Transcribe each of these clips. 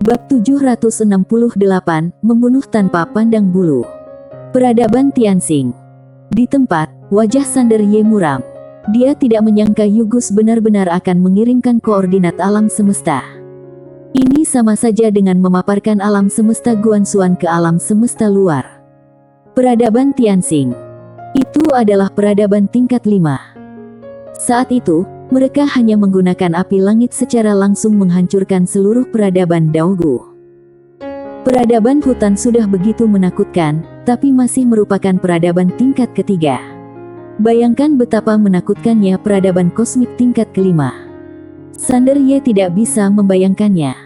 Bab 768, Membunuh Tanpa Pandang Bulu. Peradaban Tianxing. Di tempat, wajah Sander Ye muram. Dia tidak menyangka Yugus benar-benar akan mengirimkan koordinat alam semesta. Ini sama saja dengan memaparkan alam semesta Guanxuan ke alam semesta luar. Peradaban Tianxing. Itu adalah peradaban tingkat 5. Saat itu, mereka hanya menggunakan api langit secara langsung menghancurkan seluruh peradaban Daogu. Peradaban hutan sudah begitu menakutkan, tapi masih merupakan peradaban tingkat ketiga. Bayangkan betapa menakutkannya peradaban kosmik tingkat kelima. Sander Ye tidak bisa membayangkannya.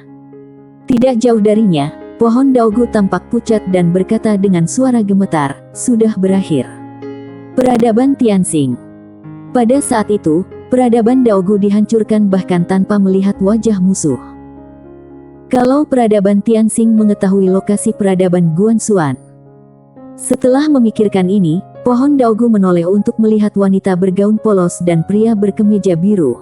Tidak jauh darinya, pohon Daogu tampak pucat dan berkata dengan suara gemetar, "Sudah berakhir." Peradaban Tianxing. Pada saat itu, peradaban Daogu dihancurkan bahkan tanpa melihat wajah musuh. Kalau peradaban Tianxing mengetahui lokasi peradaban Guanxuan. Setelah memikirkan ini, pohon Daogu menoleh untuk melihat wanita bergaun polos dan pria berkemeja biru.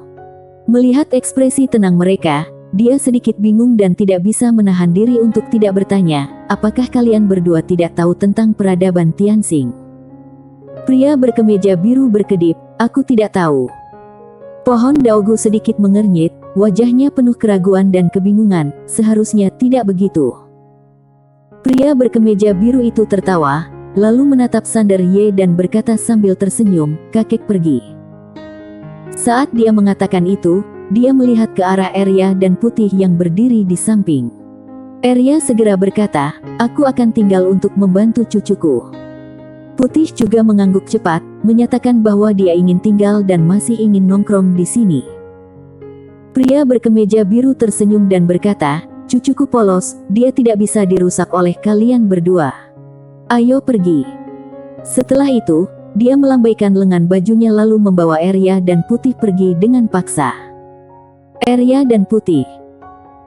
Melihat ekspresi tenang mereka, dia sedikit bingung dan tidak bisa menahan diri untuk tidak bertanya, "Apakah kalian berdua tidak tahu tentang peradaban Tianxing?" Pria berkemeja biru berkedip, "Aku tidak tahu." Pohon Daogu sedikit mengernyit, wajahnya penuh keraguan dan kebingungan, "Seharusnya tidak begitu." Pria berkemeja biru itu tertawa, lalu menatap Sander Ye dan berkata sambil tersenyum, "Kakek pergi." Saat dia mengatakan itu, dia melihat ke arah Arya dan Putih yang berdiri di samping. Arya segera berkata, "Aku akan tinggal untuk membantu cucuku." Putih juga mengangguk cepat, menyatakan bahwa dia ingin tinggal dan masih ingin nongkrong di sini. Pria berkemeja biru tersenyum dan berkata, "Cucuku polos, dia tidak bisa dirusak oleh kalian berdua. Ayo pergi." Setelah itu, dia melambaikan lengan bajunya lalu membawa Arya dan Putih pergi dengan paksa. Arya dan Putih.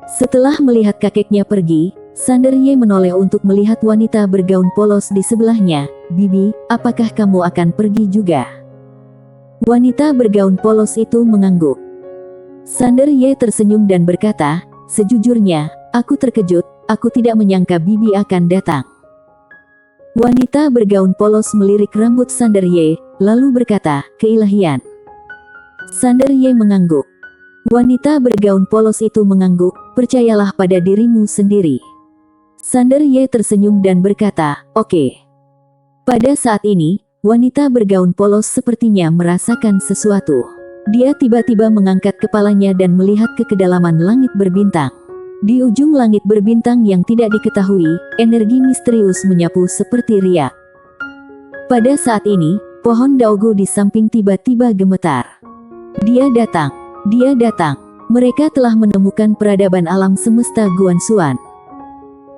Setelah melihat kakeknya pergi, Sander Ye menoleh untuk melihat wanita bergaun polos di sebelahnya. "Bibi, apakah kamu akan pergi juga?" Wanita bergaun polos itu mengangguk. Sander Ye tersenyum dan berkata, "Sejujurnya, aku terkejut, aku tidak menyangka Bibi akan datang." Wanita bergaun polos melirik rambut Sander Ye, lalu berkata, "Keilahian." Sander Ye mengangguk. Wanita bergaun polos itu mengangguk, "Percayalah pada dirimu sendiri." Sander Ye tersenyum dan berkata, "Oke." Pada saat ini, wanita bergaun polos sepertinya merasakan sesuatu. Dia tiba-tiba mengangkat kepalanya dan melihat ke kedalaman langit berbintang. Di ujung langit berbintang yang tidak diketahui, energi misterius menyapu seperti riak. Pada saat ini, pohon Daogu di samping tiba-tiba gemetar. Dia datang. Dia datang. Mereka telah menemukan peradaban alam semesta Guanxuan.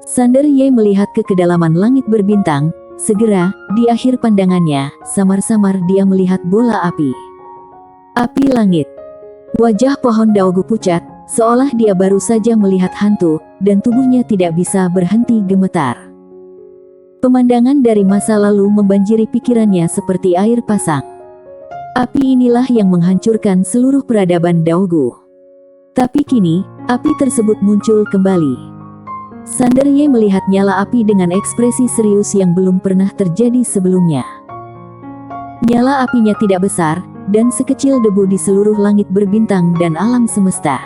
Sander Ye melihat ke kedalaman langit berbintang. Segera, di akhir pandangannya, samar-samar dia melihat bola api. Api langit. Wajah pohon Daogu pucat, seolah dia baru saja melihat hantu, dan tubuhnya tidak bisa berhenti gemetar. Pemandangan dari masa lalu membanjiri pikirannya seperti air pasang. Api inilah yang menghancurkan seluruh peradaban Daogu. Tapi kini, api tersebut muncul kembali. Sander Ye melihat nyala api dengan ekspresi serius yang belum pernah terjadi sebelumnya. Nyala apinya tidak besar, dan sekecil debu di seluruh langit berbintang dan alam semesta.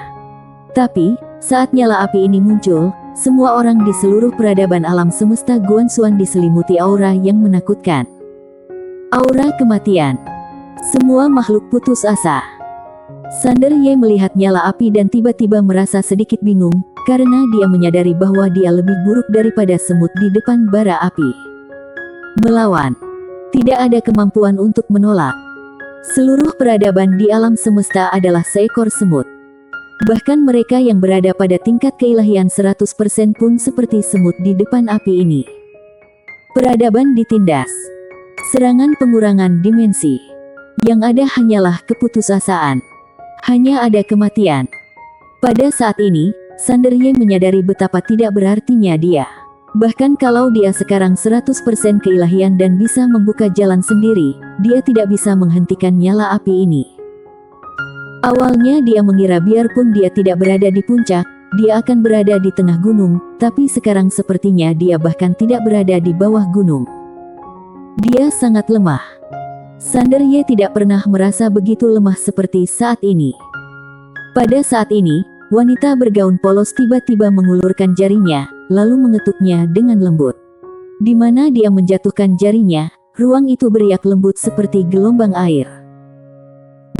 Tapi, saat nyala api ini muncul, semua orang di seluruh peradaban alam semesta Guanxuan diselimuti aura yang menakutkan. Aura kematian. Semua makhluk putus asa. Sander Ye melihat nyala api dan tiba-tiba merasa sedikit bingung, karena dia menyadari bahwa dia lebih buruk daripada semut di depan bara api. Melawan. Tidak ada kemampuan untuk menolak. Seluruh peradaban di alam semesta adalah seekor semut. Bahkan mereka yang berada pada tingkat keilahian 100% pun seperti semut di depan api ini. Peradaban ditindas. Serangan pengurangan dimensi. Yang ada hanyalah keputusasaan. Hanya ada kematian. Pada saat ini, Sander Ye menyadari betapa tidak berartinya dia. Bahkan kalau dia sekarang 100% keilahian dan bisa membuka jalan sendiri, dia tidak bisa menghentikan nyala api ini. Awalnya dia mengira biarpun dia tidak berada di puncak, dia akan berada di tengah gunung, tapi sekarang sepertinya dia bahkan tidak berada di bawah gunung. Dia sangat lemah. Sander Ye tidak pernah merasa begitu lemah seperti saat ini. Pada saat ini, wanita bergaun polos tiba-tiba mengulurkan jarinya, lalu mengetuknya dengan lembut. Di mana dia menjatuhkan jarinya, ruang itu beriak lembut seperti gelombang air.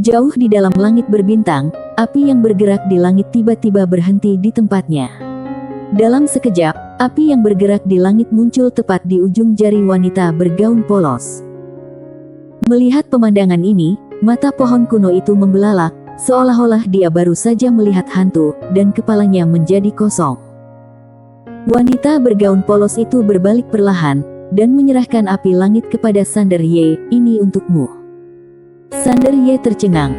Jauh di dalam langit berbintang, api yang bergerak di langit tiba-tiba berhenti di tempatnya. Dalam sekejap, api yang bergerak di langit muncul tepat di ujung jari wanita bergaun polos. Melihat pemandangan ini, mata pohon kuno itu membelalak, seolah-olah dia baru saja melihat hantu, dan kepalanya menjadi kosong. Wanita bergaun polos itu berbalik perlahan, dan menyerahkan api langit kepada Sander Ye, "Ini untukmu." Sander Ye tercengang.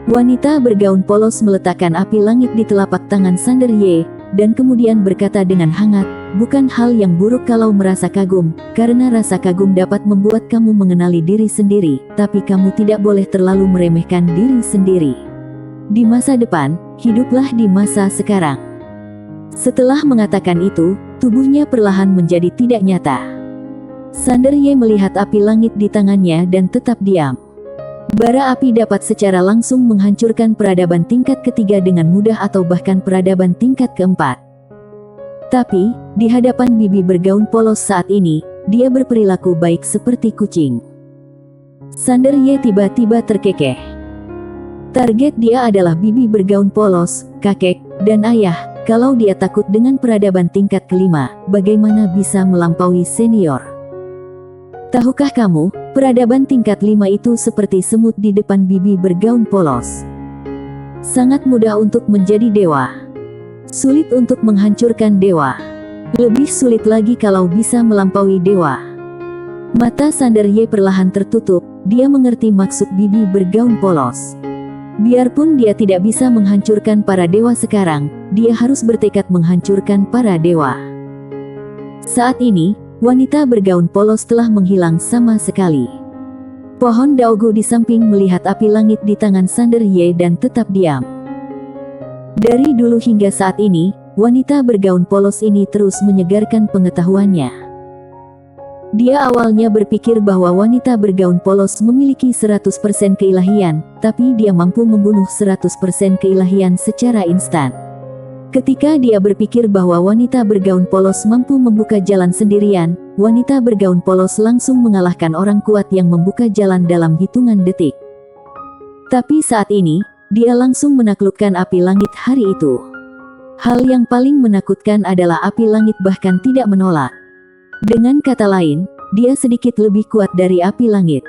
Wanita bergaun polos meletakkan api langit di telapak tangan Sander Ye, dan kemudian berkata dengan hangat, "Bukan hal yang buruk kalau merasa kagum, karena rasa kagum dapat membuat kamu mengenali diri sendiri, tapi kamu tidak boleh terlalu meremehkan diri sendiri. Di masa depan, hiduplah di masa sekarang." Setelah mengatakan itu, tubuhnya perlahan menjadi tidak nyata. Sander Ye melihat api langit di tangannya dan tetap diam. Bara api dapat secara langsung menghancurkan peradaban tingkat ketiga dengan mudah atau bahkan peradaban tingkat keempat. Tapi, di hadapan bibi bergaun polos saat ini, dia berperilaku baik seperti kucing. Sander Ye tiba-tiba terkekeh. Target dia adalah bibi bergaun polos, kakek, dan ayah. Kalau dia takut dengan peradaban tingkat kelima, bagaimana bisa melampaui senior? Tahukah kamu, peradaban tingkat 5 itu seperti semut di depan bibi bergaun polos. Sangat mudah untuk menjadi dewa. Sulit untuk menghancurkan dewa. Lebih sulit lagi kalau bisa melampaui dewa. Mata Sander Ye perlahan tertutup, dia mengerti maksud bibi bergaun polos. Biarpun dia tidak bisa menghancurkan para dewa sekarang, dia harus bertekad menghancurkan para dewa. Saat ini, wanita bergaun polos telah menghilang sama sekali. Pohon daogu di samping melihat api langit di tangan Sander Ye dan tetap diam. Dari dulu hingga saat ini, wanita bergaun polos ini terus menyegarkan pengetahuannya. Dia awalnya berpikir bahwa wanita bergaun polos memiliki 100% keilahian, tapi dia mampu membunuh 100% keilahian secara instan. Ketika dia berpikir bahwa wanita bergaun polos mampu membuka jalan sendirian, wanita bergaun polos langsung mengalahkan orang kuat yang membuka jalan dalam hitungan detik. Tapi saat ini, dia langsung menaklukkan api langit hari itu. Hal yang paling menakutkan adalah api langit bahkan tidak menolak. Dengan kata lain, dia sedikit lebih kuat dari api langit.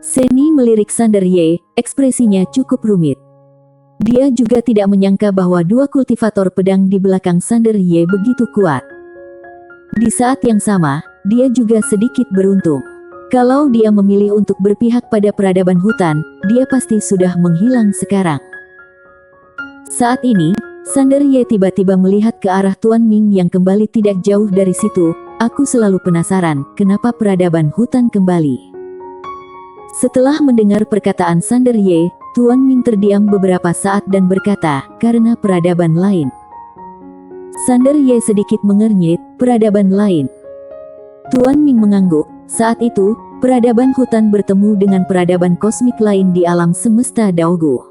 Seni melirik Sander Ye, ekspresinya cukup rumit. Dia juga tidak menyangka bahwa dua kultivator pedang di belakang Sander Ye begitu kuat. Di saat yang sama, dia juga sedikit beruntung. Kalau dia memilih untuk berpihak pada peradaban hutan, dia pasti sudah menghilang sekarang. Saat ini, Sander Ye tiba-tiba melihat ke arah Tuan Ming yang kembali tidak jauh dari situ. "Aku selalu penasaran, kenapa peradaban hutan kembali?" Setelah mendengar perkataan Sander Ye, Tuan Ming terdiam beberapa saat dan berkata, "Karena peradaban lain." Sander Ye sedikit mengernyit, "Peradaban lain?" Tuan Ming mengangguk. Saat itu, peradaban hutan bertemu dengan peradaban kosmik lain di alam semesta Daogu.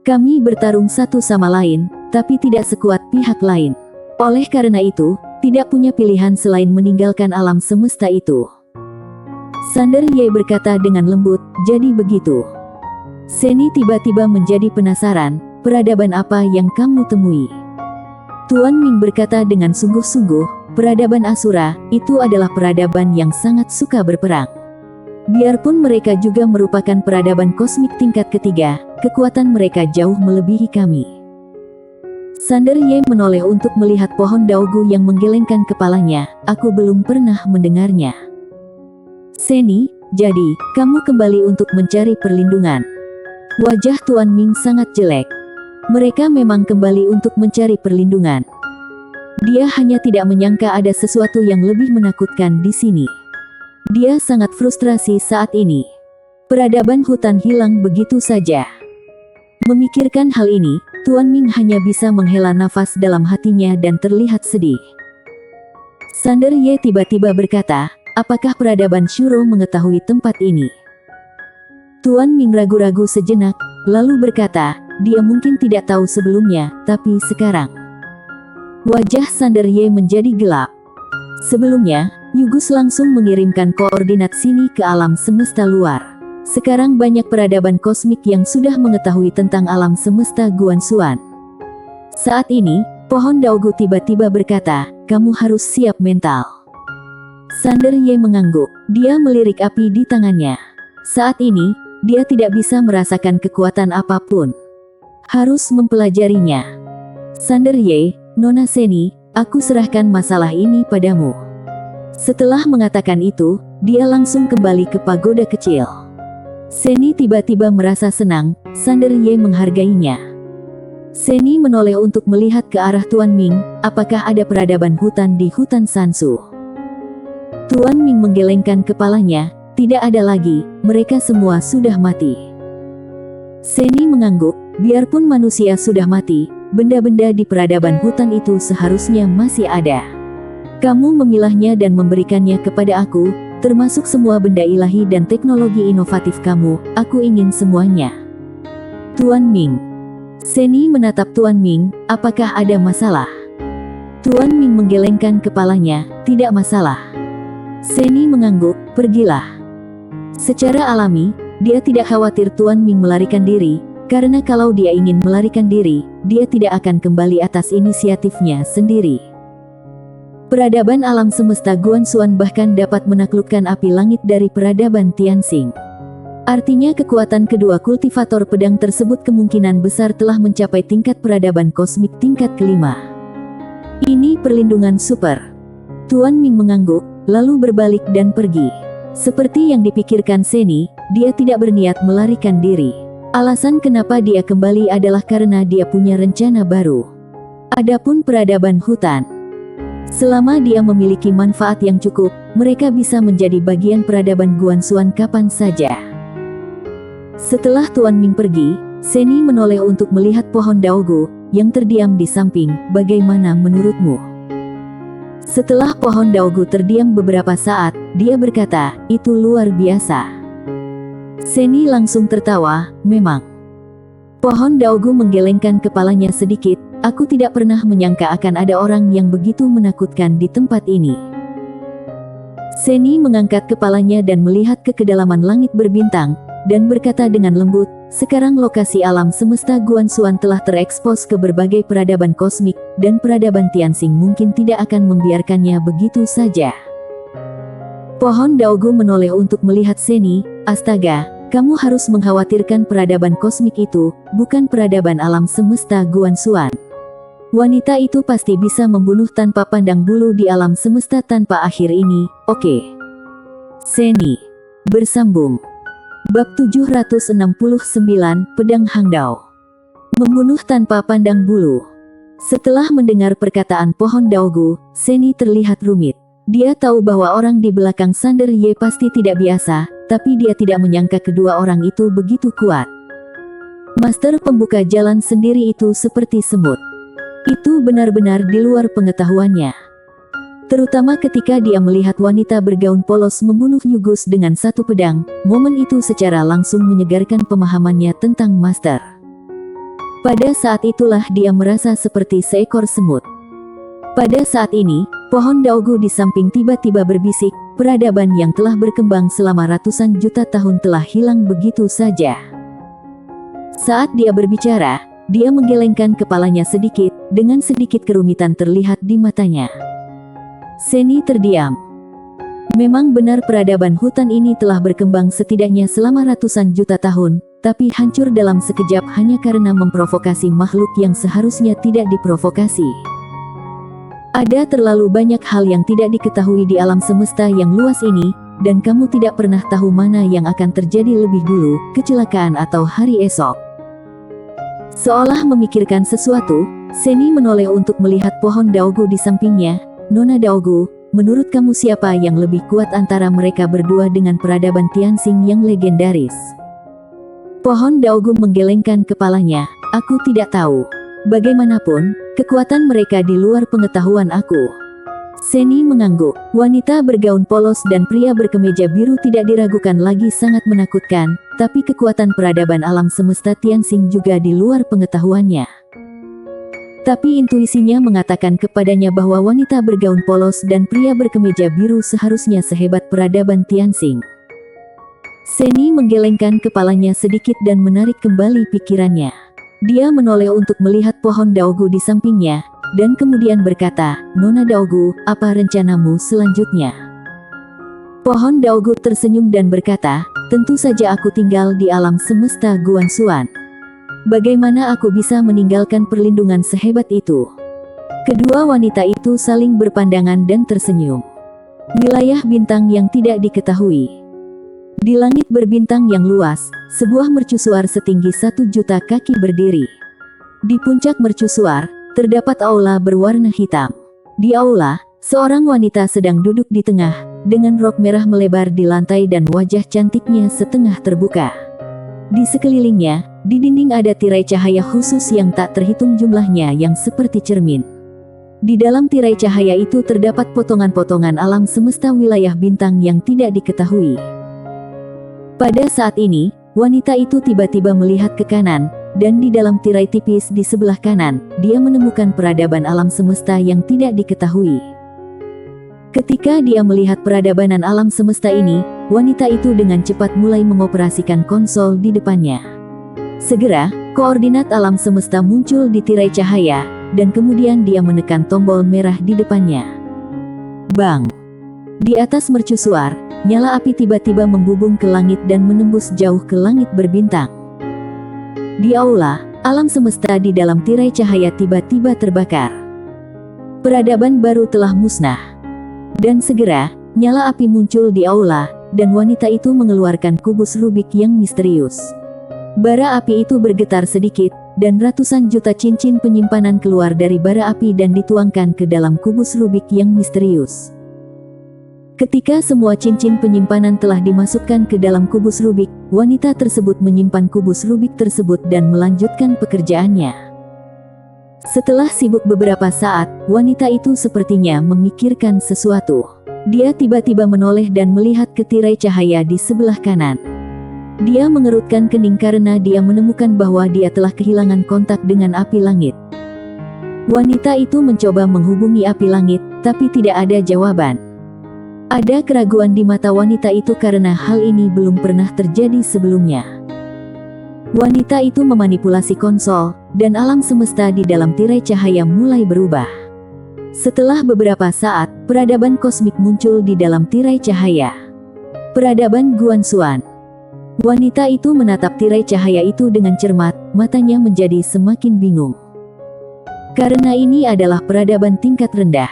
Kami bertarung satu sama lain, tapi tidak sekuat pihak lain. Oleh karena itu, tidak punya pilihan selain meninggalkan alam semesta itu. Sander Ye berkata dengan lembut, "Jadi begitu." Seni tiba-tiba menjadi penasaran, "Peradaban apa yang kamu temui?" Tuan Ming berkata dengan sungguh-sungguh, "Peradaban Asura, itu adalah peradaban yang sangat suka berperang. Biarpun mereka juga merupakan peradaban kosmik tingkat ketiga, kekuatan mereka jauh melebihi kami." Sander Ye menoleh untuk melihat pohon daogu yang menggelengkan kepalanya. "Aku belum pernah mendengarnya." "Seni, jadi, kamu kembali untuk mencari perlindungan?" Wajah Tuan Ming sangat jelek. Mereka memang kembali untuk mencari perlindungan. Dia hanya tidak menyangka ada sesuatu yang lebih menakutkan di sini. Dia sangat frustrasi saat ini. Peradaban hutan hilang begitu saja. Memikirkan hal ini, Tuan Ming hanya bisa menghela nafas dalam hatinya dan terlihat sedih. Sander Ye tiba-tiba berkata, apakah peradaban Shuro mengetahui tempat ini? Tuan Ming ragu-ragu sejenak, lalu berkata, dia mungkin tidak tahu sebelumnya, tapi sekarang. Wajah Sander Ye menjadi gelap. Sebelumnya, Yugus langsung mengirimkan koordinat sini ke alam semesta luar. Sekarang banyak peradaban kosmik yang sudah mengetahui tentang alam semesta Guanxuan. Saat ini, pohon Daogu tiba-tiba berkata, kamu harus siap mental. Sander Ye mengangguk, dia melirik api di tangannya. Saat ini, dia tidak bisa merasakan kekuatan apapun. Harus mempelajarinya. Sander Ye, Nona Seni, aku serahkan masalah ini padamu. Setelah mengatakan itu, dia langsung kembali ke pagoda kecil. Seni tiba-tiba merasa senang, Sander Ye menghargainya. Seni menoleh untuk melihat ke arah Tuan Ming, apakah ada peradaban hutan di hutan Sansu. Tuan Ming menggelengkan kepalanya, tidak ada lagi, mereka semua sudah mati. Seni mengangguk, biarpun manusia sudah mati, benda-benda di peradaban hutan itu seharusnya masih ada. Kamu memilahnya dan memberikannya kepada aku, termasuk semua benda ilahi dan teknologi inovatif kamu, aku ingin semuanya. Tuan Ming. Seni menatap Tuan Ming, apakah ada masalah? Tuan Ming menggelengkan kepalanya, tidak masalah. Seni mengangguk, pergilah. Secara alami, dia tidak khawatir Tuan Ming melarikan diri, karena kalau dia ingin melarikan diri, dia tidak akan kembali atas inisiatifnya sendiri. Peradaban alam semesta Guanxuan bahkan dapat menaklukkan api langit dari peradaban Tianxing. Artinya kekuatan kedua kultivator pedang tersebut kemungkinan besar telah mencapai tingkat peradaban kosmik tingkat kelima. Ini perlindungan super. Tuan Ming mengangguk, lalu berbalik dan pergi. Seperti yang dipikirkan Seni, dia tidak berniat melarikan diri. Alasan kenapa dia kembali adalah karena dia punya rencana baru. Adapun peradaban hutan, selama dia memiliki manfaat yang cukup, mereka bisa menjadi bagian peradaban Guanxuan kapan saja. Setelah Tuan Ming pergi, Seni menoleh untuk melihat pohon Daogu, yang terdiam di samping, bagaimana menurutmu? Setelah pohon Daogu terdiam beberapa saat, dia berkata, itu luar biasa. Seni langsung tertawa, memang. Pohon Daogu menggelengkan kepalanya sedikit, aku tidak pernah menyangka akan ada orang yang begitu menakutkan di tempat ini. Seni mengangkat kepalanya dan melihat ke kedalaman langit berbintang, dan berkata dengan lembut, sekarang lokasi alam semesta Guanxuan telah terekspos ke berbagai peradaban kosmik, dan peradaban Tianxing mungkin tidak akan membiarkannya begitu saja. Pohon Daogu menoleh untuk melihat Seni, astaga, kamu harus mengkhawatirkan peradaban kosmik itu, bukan peradaban alam semesta Guanxuan. Wanita itu pasti bisa membunuh tanpa pandang bulu di alam semesta tanpa akhir ini, oke. Seni. Bersambung. Bab 769, Pedang Hangdao. Membunuh tanpa pandang bulu. Setelah mendengar perkataan pohon Daogu, Seni terlihat rumit. Dia tahu bahwa orang di belakang Sander Ye pasti tidak biasa, tapi dia tidak menyangka kedua orang itu begitu kuat. Master pembuka jalan sendiri itu seperti semut. Itu benar-benar di luar pengetahuannya. Terutama ketika dia melihat wanita bergaun polos membunuh Yugus dengan satu pedang, momen itu secara langsung menyegarkan pemahamannya tentang Master. Pada saat itulah dia merasa seperti seekor semut. Pada saat ini, pohon Daogu di samping tiba-tiba berbisik, peradaban yang telah berkembang selama ratusan juta tahun telah hilang begitu saja. Saat dia berbicara, dia menggelengkan kepalanya sedikit, dengan sedikit kerumitan terlihat di matanya. Seni terdiam. Memang benar peradaban hutan ini telah berkembang setidaknya selama ratusan juta tahun, tapi hancur dalam sekejap hanya karena memprovokasi makhluk yang seharusnya tidak diprovokasi. Ada terlalu banyak hal yang tidak diketahui di alam semesta yang luas ini, dan kamu tidak pernah tahu mana yang akan terjadi lebih dulu, kecelakaan atau hari esok. Seolah memikirkan sesuatu, Seni menoleh untuk melihat pohon Daogu di sampingnya. Nona Daogu, menurut kamu siapa yang lebih kuat antara mereka berdua dengan peradaban Tianxing yang legendaris? Pohon Daogu menggelengkan kepalanya. Aku tidak tahu. Bagaimanapun, kekuatan mereka di luar pengetahuan aku. Seni mengangguk. Wanita bergaun polos dan pria berkemeja biru tidak diragukan lagi sangat menakutkan, tapi kekuatan peradaban alam semesta Tianxing juga di luar pengetahuannya. Tapi intuisinya mengatakan kepadanya bahwa wanita bergaun polos dan pria berkemeja biru seharusnya sehebat peradaban Tianxing. Seni menggelengkan kepalanya sedikit dan menarik kembali pikirannya. Dia menoleh untuk melihat pohon Daogu di sampingnya, dan kemudian berkata, "Nona Daogu, apa rencanamu selanjutnya?" Pohon Daogu tersenyum dan berkata, "Tentu saja aku tinggal di alam semesta Guanxuan. Bagaimana aku bisa meninggalkan perlindungan sehebat itu?" Kedua wanita itu saling berpandangan dan tersenyum. Wilayah bintang yang tidak diketahui. Di langit berbintang yang luas, sebuah mercusuar setinggi 1 juta kaki berdiri. Di puncak mercusuar, terdapat aula berwarna hitam. Di aula, seorang wanita sedang duduk di tengah, dengan rok merah melebar di lantai dan wajah cantiknya setengah terbuka. Di sekelilingnya, di dinding ada tirai cahaya khusus yang tak terhitung jumlahnya yang seperti cermin. Di dalam tirai cahaya itu terdapat potongan-potongan alam semesta wilayah bintang yang tidak diketahui. Pada saat ini, wanita itu tiba-tiba melihat ke kanan, dan di dalam tirai tipis di sebelah kanan, dia menemukan peradaban alam semesta yang tidak diketahui. Ketika dia melihat peradaban alam semesta ini, wanita itu dengan cepat mulai mengoperasikan konsol di depannya. Segera, koordinat alam semesta muncul di tirai cahaya, dan kemudian dia menekan tombol merah di depannya. Bang! Di atas mercusuar, nyala api tiba-tiba membubung ke langit dan menembus jauh ke langit berbintang. Di aula, alam semesta di dalam tirai cahaya tiba-tiba terbakar. Peradaban baru telah musnah. Dan segera, nyala api muncul di aula, dan wanita itu mengeluarkan kubus Rubik yang misterius. Bara api itu bergetar sedikit, dan ratusan juta cincin penyimpanan keluar dari bara api dan dituangkan ke dalam kubus Rubik yang misterius. Ketika semua cincin penyimpanan telah dimasukkan ke dalam kubus Rubik, wanita tersebut menyimpan kubus Rubik tersebut dan melanjutkan pekerjaannya. Setelah sibuk beberapa saat, wanita itu sepertinya memikirkan sesuatu. Dia tiba-tiba menoleh dan melihat ke tirai cahaya di sebelah kanan. Dia mengerutkan kening karena dia menemukan bahwa dia telah kehilangan kontak dengan api langit. Wanita itu mencoba menghubungi api langit, tapi tidak ada jawaban. Ada keraguan di mata wanita itu karena hal ini belum pernah terjadi sebelumnya. Wanita itu memanipulasi konsol, dan alam semesta di dalam tirai cahaya mulai berubah. Setelah beberapa saat, peradaban kosmik muncul di dalam tirai cahaya. Peradaban Guanxuan. Wanita itu menatap tirai cahaya itu dengan cermat, matanya menjadi semakin bingung. Karena ini adalah peradaban tingkat rendah.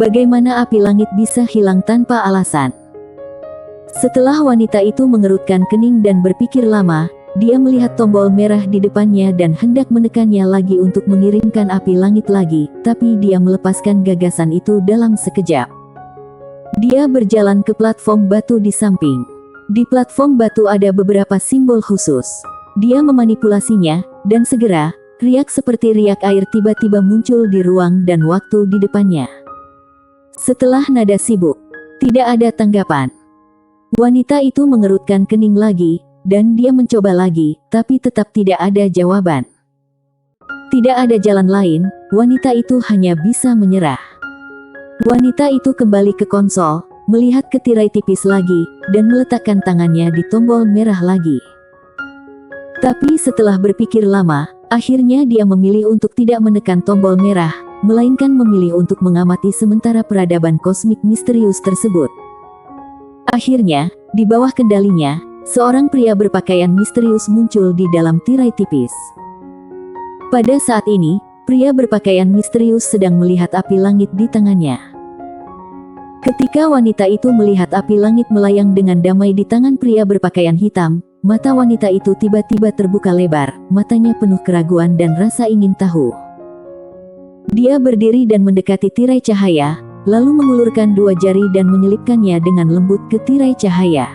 Bagaimana api langit bisa hilang tanpa alasan? Setelah wanita itu mengerutkan kening dan berpikir lama, dia melihat tombol merah di depannya dan hendak menekannya lagi untuk mengirimkan api langit lagi, tapi dia melepaskan gagasan itu dalam sekejap. Dia berjalan ke platform batu di samping. Di platform batu ada beberapa simbol khusus. Dia memanipulasinya, dan segera, riak seperti riak air tiba-tiba muncul di ruang dan waktu di depannya. Setelah nada sibuk, tidak ada tanggapan. Wanita itu mengerutkan kening lagi, dan dia mencoba lagi, tapi tetap tidak ada jawaban. Tidak ada jalan lain, wanita itu hanya bisa menyerah. Wanita itu kembali ke konsol, melihat ke tirai tipis lagi, dan meletakkan tangannya di tombol merah lagi. Tapi setelah berpikir lama, akhirnya dia memilih untuk tidak menekan tombol merah, melainkan memilih untuk mengamati sementara peradaban kosmik misterius tersebut. Akhirnya, di bawah kendalinya, seorang pria berpakaian misterius muncul di dalam tirai tipis. Pada saat ini, pria berpakaian misterius sedang melihat api langit di tangannya. Ketika wanita itu melihat api langit melayang dengan damai di tangan pria berpakaian hitam, mata wanita itu tiba-tiba terbuka lebar, matanya penuh keraguan dan rasa ingin tahu. Dia berdiri dan mendekati tirai cahaya, lalu mengulurkan 2 jari dan menyelipkannya dengan lembut ke tirai cahaya.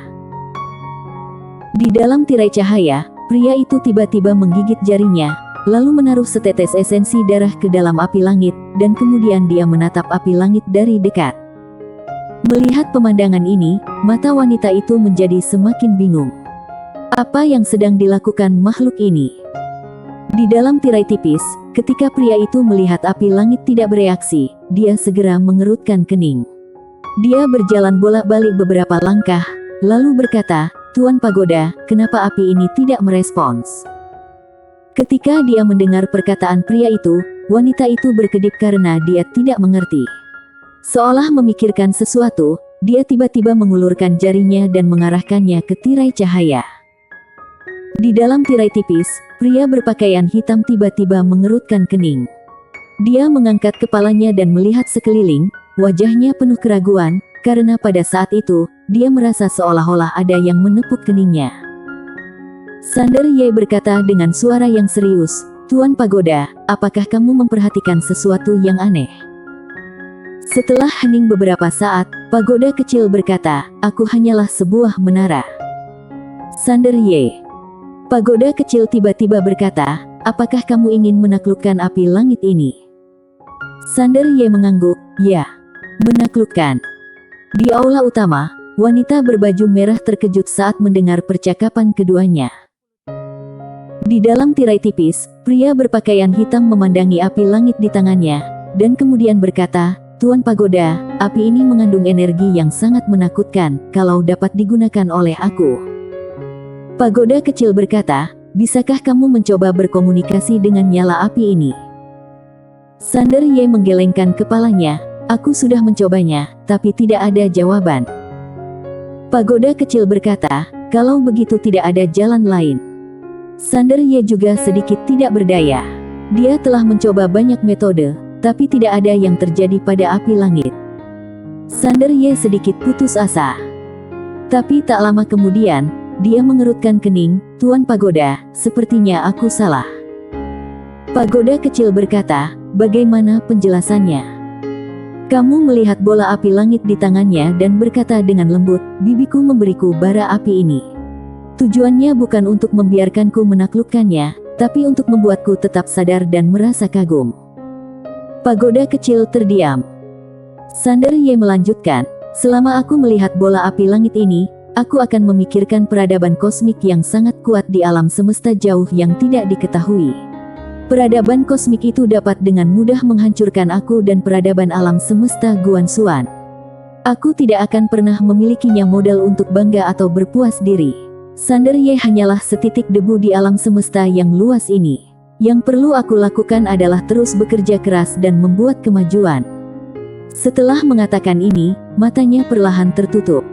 Di dalam tirai cahaya, pria itu tiba-tiba menggigit jarinya, lalu menaruh setetes esensi darah ke dalam api langit, dan kemudian dia menatap api langit dari dekat. Melihat pemandangan ini, mata wanita itu menjadi semakin bingung. Apa yang sedang dilakukan makhluk ini? Di dalam tirai tipis, ketika pria itu melihat api langit tidak bereaksi, dia segera mengerutkan kening. Dia berjalan bolak-balik beberapa langkah, lalu berkata, "Tuan Pagoda, kenapa api ini tidak merespons?" Ketika dia mendengar perkataan pria itu, wanita itu berkedip karena dia tidak mengerti. Seolah memikirkan sesuatu, dia tiba-tiba mengulurkan jarinya dan mengarahkannya ke tirai cahaya. Di dalam tirai tipis, pria berpakaian hitam tiba-tiba mengerutkan kening. Dia mengangkat kepalanya dan melihat sekeliling, wajahnya penuh keraguan, karena pada saat itu, dia merasa seolah-olah ada yang menepuk keningnya. Sander Ye berkata dengan suara yang serius, "Tuan Pagoda, apakah kamu memperhatikan sesuatu yang aneh?" Setelah hening beberapa saat, Pagoda kecil berkata, "Aku hanyalah sebuah menara." Sander Ye. Pagoda kecil tiba-tiba berkata, "Apakah kamu ingin menaklukkan api langit ini?" Sander Ye mengangguk, "Ya, menaklukkan." Di aula utama, wanita berbaju merah terkejut saat mendengar percakapan keduanya. Di dalam tirai tipis, pria berpakaian hitam memandangi api langit di tangannya, dan kemudian berkata, "Tuan Pagoda, api ini mengandung energi yang sangat menakutkan, kalau dapat digunakan oleh aku." Pagoda kecil berkata, "Bisakah kamu mencoba berkomunikasi dengan nyala api ini?" Sander Ye menggelengkan kepalanya, "Aku sudah mencobanya, tapi tidak ada jawaban." Pagoda kecil berkata, "Kalau begitu tidak ada jalan lain." Sander Ye juga sedikit tidak berdaya. Dia telah mencoba banyak metode, tapi tidak ada yang terjadi pada api langit. Sander Ye sedikit putus asa. Tapi tak lama kemudian, dia mengerutkan kening, "Tuan Pagoda, sepertinya aku salah." Pagoda kecil berkata, "Bagaimana penjelasannya?" Kamu melihat bola api langit di tangannya dan berkata dengan lembut, "Bibiku memberiku bara api ini. Tujuannya bukan untuk membiarkanku menaklukkannya, tapi untuk membuatku tetap sadar dan merasa kagum." Pagoda kecil terdiam. Sander Ye melanjutkan, "Selama aku melihat bola api langit ini, aku akan memikirkan peradaban kosmik yang sangat kuat di alam semesta jauh yang tidak diketahui. Peradaban kosmik itu dapat dengan mudah menghancurkan aku dan peradaban alam semesta Guanxuan. Aku tidak akan pernah memilikinya modal untuk bangga atau berpuas diri. Sander Ye hanyalah setitik debu di alam semesta yang luas ini. Yang perlu aku lakukan adalah terus bekerja keras dan membuat kemajuan." Setelah mengatakan ini, matanya perlahan tertutup.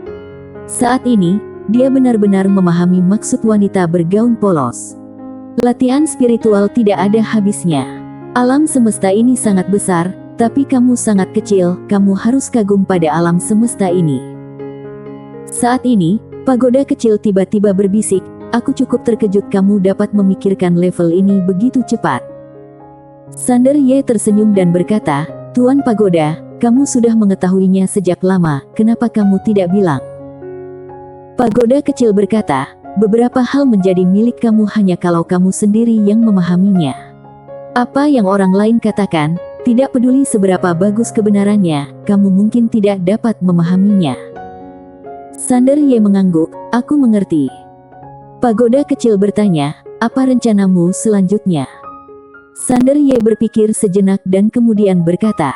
Saat ini, dia benar-benar memahami maksud wanita bergaun polos. Latihan spiritual tidak ada habisnya. Alam semesta ini sangat besar, tapi kamu sangat kecil, kamu harus kagum pada alam semesta ini. Saat ini, Pagoda kecil tiba-tiba berbisik, "Aku cukup terkejut kamu dapat memikirkan level ini begitu cepat." Sander Ye tersenyum dan berkata, "Tuan Pagoda, kamu sudah mengetahuinya sejak lama, kenapa kamu tidak bilang?" Pagoda kecil berkata, "Beberapa hal menjadi milik kamu hanya kalau kamu sendiri yang memahaminya. Apa yang orang lain katakan, tidak peduli seberapa bagus kebenarannya, kamu mungkin tidak dapat memahaminya." Sander Ye mengangguk, "Aku mengerti." Pagoda kecil bertanya, "Apa rencanamu selanjutnya?" Sander Ye berpikir sejenak dan kemudian berkata,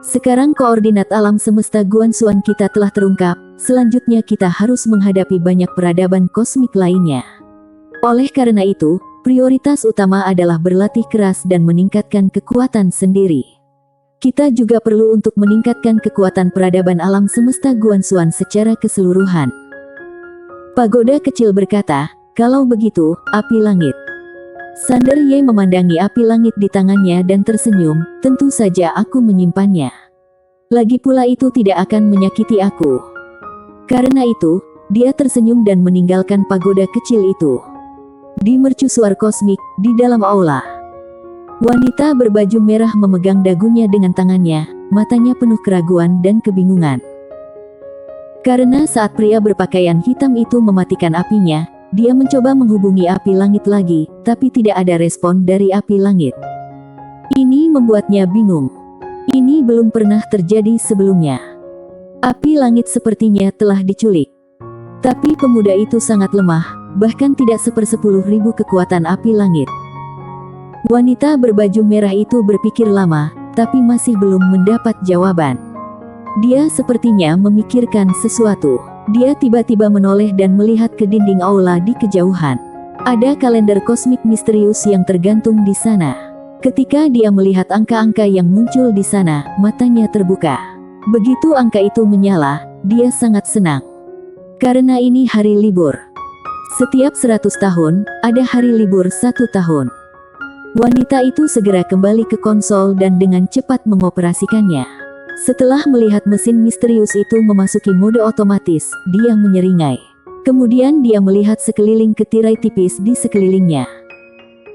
"Sekarang koordinat alam semesta Guanxuan kita telah terungkap, selanjutnya kita harus menghadapi banyak peradaban kosmik lainnya. Oleh karena itu, prioritas utama adalah berlatih keras dan meningkatkan kekuatan sendiri. Kita juga perlu untuk meningkatkan kekuatan peradaban alam semesta Guanxuan secara keseluruhan." Pagoda kecil berkata, "Kalau begitu, api langit." Sander Ye memandangi api langit di tangannya dan tersenyum, "Tentu saja aku menyimpannya. Lagi pula itu tidak akan menyakiti aku." Karena itu, dia tersenyum dan meninggalkan pagoda kecil itu. Di mercusuar kosmik, di dalam aula, wanita berbaju merah memegang dagunya dengan tangannya, matanya penuh keraguan dan kebingungan. Karena saat pria berpakaian hitam itu mematikan apinya, dia mencoba menghubungi api langit lagi, tapi tidak ada respon dari api langit. Ini membuatnya bingung. Ini belum pernah terjadi sebelumnya. Api langit sepertinya telah diculik. Tapi pemuda itu sangat lemah, bahkan tidak 1/10.000 kekuatan api langit. Wanita berbaju merah itu berpikir lama, tapi masih belum mendapat jawaban. Dia sepertinya memikirkan sesuatu. Dia tiba-tiba menoleh dan melihat ke dinding aula di kejauhan. Ada kalender kosmik misterius yang tergantung di sana. Ketika dia melihat angka-angka yang muncul di sana, matanya terbuka. Begitu angka itu menyala, dia sangat senang. Karena ini hari libur. Setiap 100 tahun, ada hari libur 1 tahun. Wanita itu segera kembali ke konsol dan dengan cepat mengoperasikannya. Setelah melihat mesin misterius itu memasuki mode otomatis, dia menyeringai. Kemudian dia melihat sekeliling ke tirai tipis di sekelilingnya.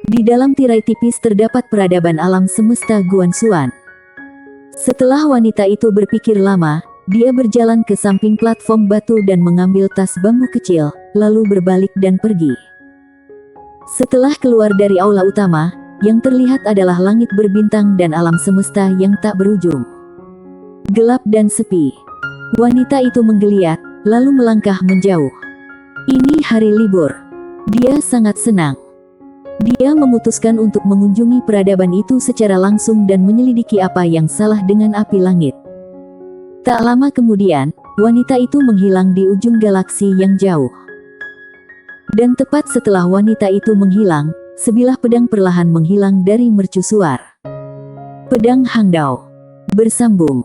Di dalam tirai tipis terdapat peradaban alam semesta Guanxuan. Setelah wanita itu berpikir lama, dia berjalan ke samping platform batu dan mengambil tas bambu kecil, lalu berbalik dan pergi. Setelah keluar dari aula utama, yang terlihat adalah langit berbintang dan alam semesta yang tak berujung. Gelap dan sepi. Wanita itu menggeliat, lalu melangkah menjauh. Ini hari libur. Dia sangat senang. Dia memutuskan untuk mengunjungi peradaban itu secara langsung dan menyelidiki apa yang salah dengan api langit. Tak lama kemudian, wanita itu menghilang di ujung galaksi yang jauh. Dan tepat setelah wanita itu menghilang, sebilah pedang perlahan menghilang dari mercusuar. Pedang Hangdao bersambung.